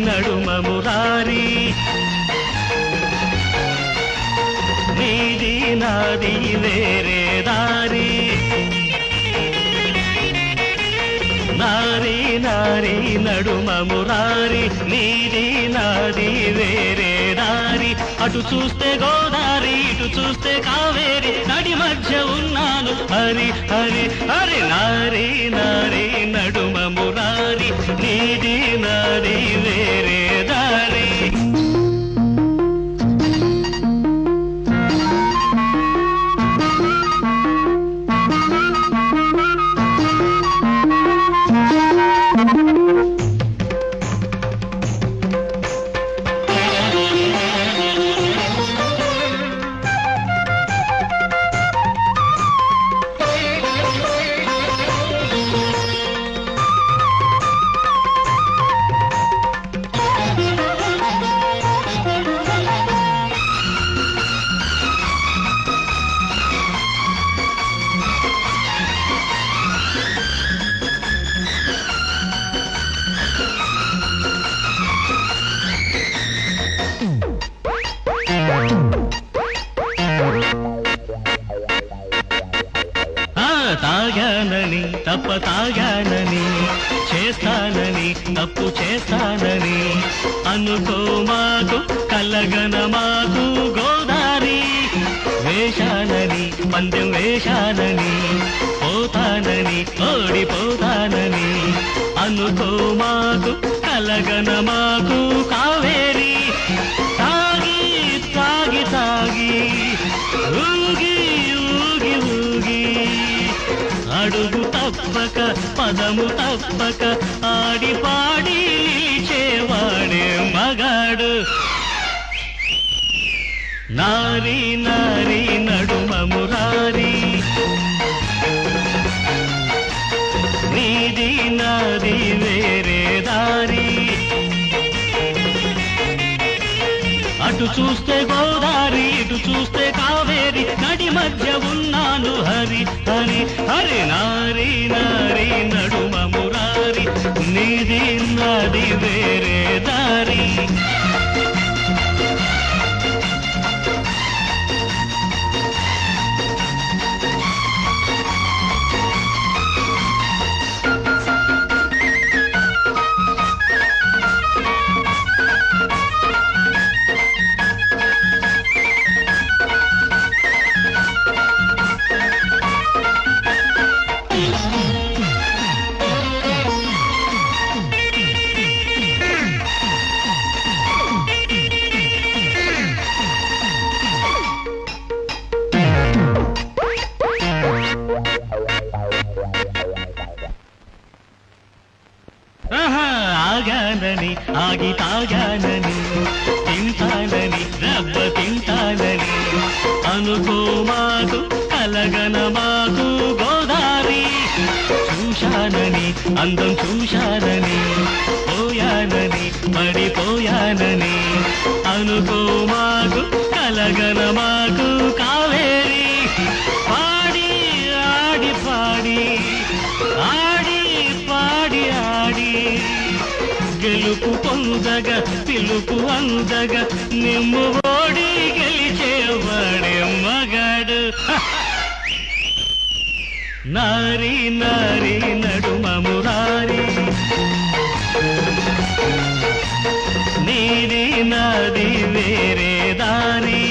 నడుమ మురారి నీది నాది వేరే దారి నారీ నారీ నడుమ మురారి నీది నాది వేరే దారి అటు చూస్తే గోదారి ఇటు చూస్తే కావేరి నడి మధ్య ఉన్నాను హరి హరి హరి నారీ నారీ నడుమ మురారి నీది నాది వేరే దారి తాగానని తప్ప తాగానని చేస్తానని తప్పు చేస్తానని అనుకో మాకు కలగన మాకు గోదారి వేషానని పందెం వేషానని పోతానని ఓడిపోతానని అనుకో మాకు కలగన మాకు కావేరి తాగి తాగి తాగి ఊగి ఊగి ఊగి అడుగు తప్పక పదము తప్పక ఆడి పాడి నిలిచేవాడే మగాడు నారీ నారీ నడుమ మురారి నీది నాది వేరే దారి అటు చూస్తే గోదారి ఇటు చూస్తే కావేరి నడి మధ్య ఉన్నాను హరి హరి హరి నారీ నారీ నడుమ మురారి నీది నాది వేరే దారి ఆగానని ఆగి తాగానని తింటానని రవ్వ తింటానని అనుకో మాకు కలగన మాకు గోదారి చూశానని అందం చూశానని పోయానని పడిపోయానని అనుకో మాకు కలగన మాకు కావేరి పాడి ఆడి పాడి ఆడి పాడి ఆడి గెలుపు పొందగ పిలుపు అందగ నిమ్ము ఓడి గెలిచేవాడే మగాడు నారీ నారీ నడుమ మురారి నీది నాది వేరే దారి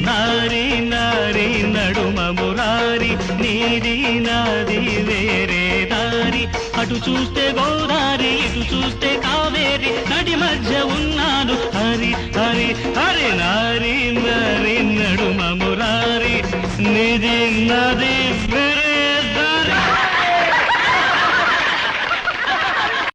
నారీ నారీ నడుమ మురారి నీది నాది వేరే దారి అటు చూస్తే గోదారి ఇటు చూస్తే కావేరి నడి మధ్య ఉన్నాను హరి హరి హరి నారీ నారీ నడుమ మురారి నిధి నది